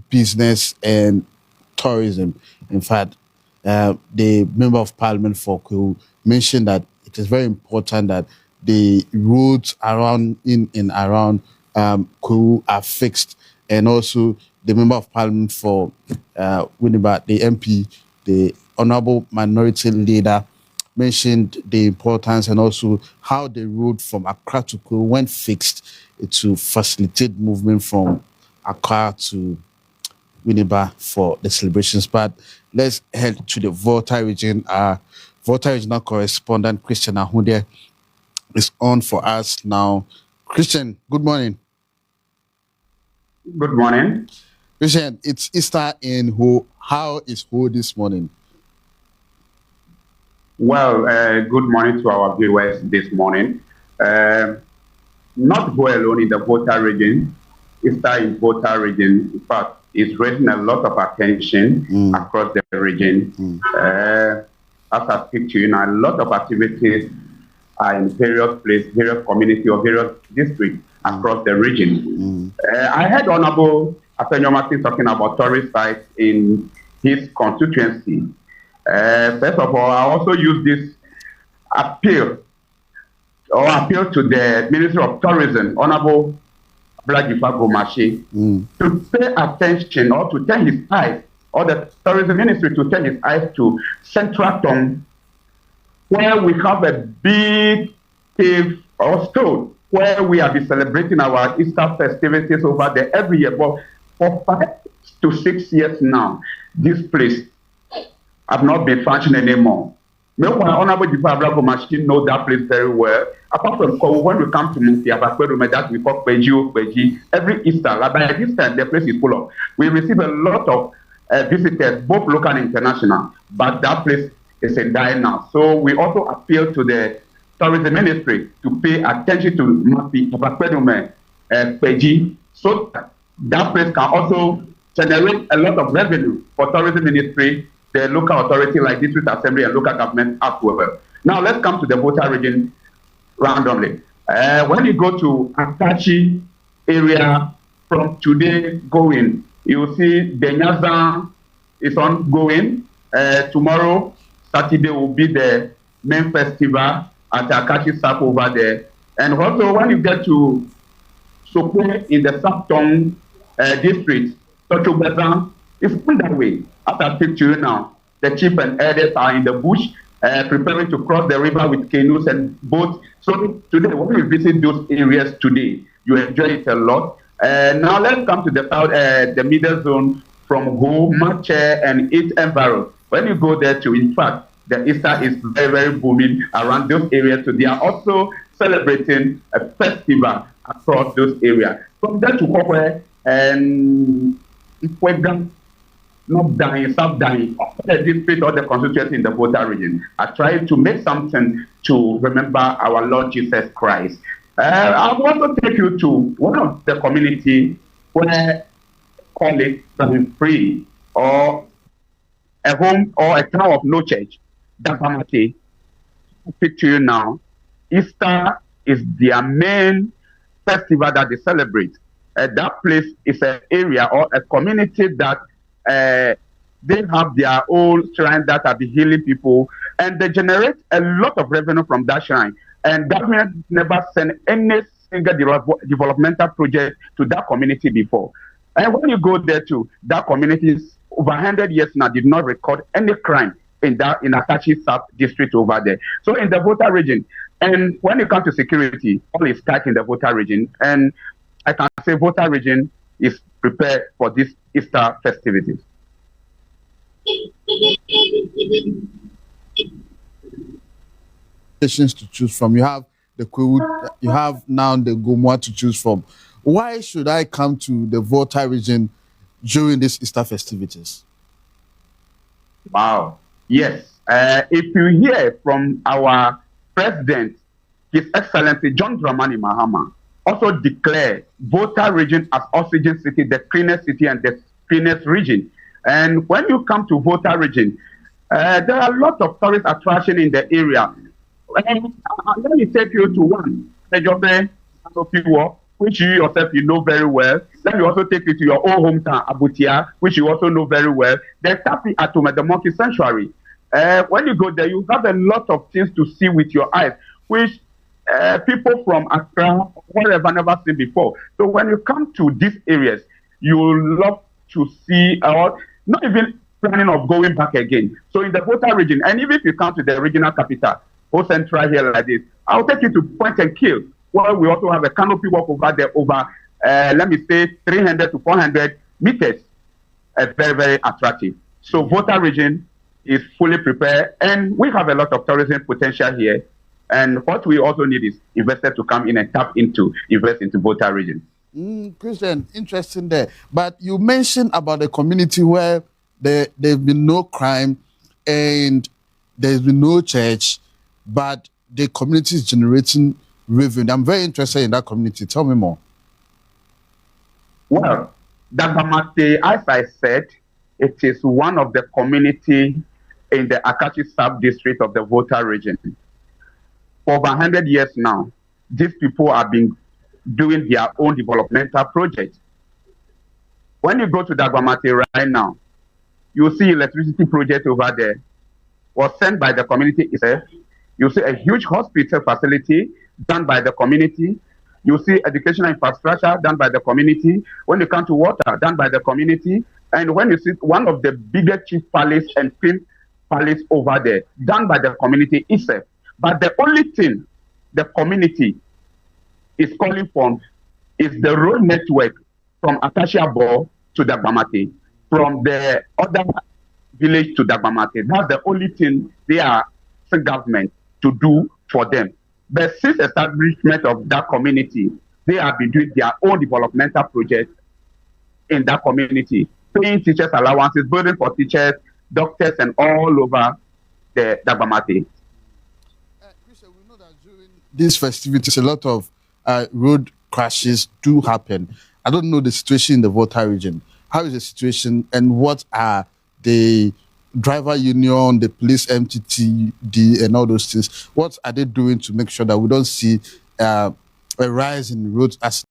business and tourism. In fact, the member of parliament for Kwewu mentioned that it is very important that the roads around in and around Kwewu are fixed, and also the member of parliament for Winneba, the MP, the honourable minority leader, mentioned the importance and also how the road from Accra to Kwewu, when fixed, to facilitate movement from Accra to Winneba for the celebrations. But let's head to the Volta region. Our Volta regional correspondent, Christian Ahodie, is on for us now. Christian, good morning. Good morning. Christian, it's Easter in Ho. How is Ho this morning? Well, good morning to our viewers this morning. Not Ho alone in the Volta region. Easter in Volta region, in fact, is raising a lot of attention across the region. As I speak to you now, a lot of activities are in various places, various communities or various districts across the region. I heard Honorable Afenyo Martin talking about tourist sites in his constituency. First of all, I also use this appeal to the Ministry of Tourism, Honorable Blagifa Gomashi, to pay attention or to turn his eyes, or the tourism ministry to turn his eyes to Central Town, where we have a big cave or stone where we have been celebrating our Easter festivities over there every year. But for 5 to 6 years now, this place have not been functioning anymore. Meanwhile, Honorable Jifa Abraham Machine know that place very well. Apart from when we come to Munti, that we call Beji, every Easter, like by this time, the place is full of. We receive a lot of visitors, both local and international, but that place is a dying now. So we also appeal to the tourism ministry to pay attention to Munti, Beji, so that place can also generate a lot of revenue for tourism ministry, the local authority like district assembly and local government as well. Now let's come to the Volta region randomly. When you go to Akachi area from today going, you will see Benyaza is ongoing. Tomorrow, Saturday, will be the main festival at Akachi Sap over there. And also when you get to Sokwe in the Saptong district, Tochobazan, it's been that way. As I speak to you now, the chief and elders are in the bush preparing to cross the river with canoes and boats. So today, when you visit those areas today, you enjoy it a lot. Now let's come to the south, the middle zone from Ho, Mache, and its environs. When you go there too, in fact, the Easter is very, very booming around those areas. So they are also celebrating a festival across those areas. From there to Kokwe and Ifwegan, not dying, stop dying, the district or the constituency in the Volta region. I try to make something to remember our Lord Jesus Christ. I want to take you to one of the community where call it free or a home or a town of no church. Dapamate. I speak to you now. Easter is their main festival that they celebrate. That place is an area or a community that they have their own shrine that are the healing people, and they generate a lot of revenue from that shrine. And government never sent any single developmental project to that community before. And when you go there too, that community is over 100 years now did not record any crime in Akachi South district over there. So in the Volta region, and when it comes to security, all is tight in the Volta region, and I can say Volta region is prepared for this Easter festivities. To choose from. You have the Kwewu, you have now the Gomwa to choose from. Why should I come to the Volta region during these Easter festivities? Wow. Yes. If you hear from our president, His Excellency John Dramani Mahama, also declare Volta region as oxygen city, the cleanest city and the cleanest region. And when you come to Volta region, there are a lot of tourist attraction in the area. And let me take you to one. Ejobe, which you yourself you know very well. Let me also take you to your own hometown, Abutia, which you also know very well. Then Tapi Atuma, the Monkey Sanctuary. When you go there, you have a lot of things to see with your eyes, which people from Accra, whatever, never seen before. So when you come to these areas, you love to see, or not even planning of going back again. So in the Volta region, and even if you come to the regional capital, or central here like this, I'll take you to Point and Kill, where we also have a canopy walk over there over, let me say, 300 to 400 meters. Very, very attractive. So Volta region is fully prepared, and we have a lot of tourism potential here. And what we also need is investors to come in and tap into, invest into Volta region. Christian, interesting there. But you mentioned about the community where there's been no crime and there's been no church, but the community is generating revenue. I'm very interested in that community. Tell me more. Well, Dagbamate, as I said, it is one of the community in the Akachi sub-district of the Volta region. For over 100 years now, these people have been doing their own developmental projects. When you go to Dagbamate right now, you see electricity project over there was sent by the community itself. You see a huge hospital facility done by the community. You see educational infrastructure done by the community. When you come to water, done by the community. And when you see one of the biggest chief palace and queen palace over there, done by the community itself. But the only thing the community is calling for is the road network from Acacia Ball to Dagbamate, from the other village to Dagbamate. That's the only thing they are asking government to do for them. But since establishment of that community, they have been doing their own developmental projects in that community, paying teachers allowances, building for teachers, doctors, and all over the Dagbamate. Christian, we know that during these festivities, a lot of road crashes do happen. I don't know the situation in the Volta region. How is the situation, and what are the driver union, the police MTTD, and all those things? What are they doing to make sure that we don't see a rise in road accidents?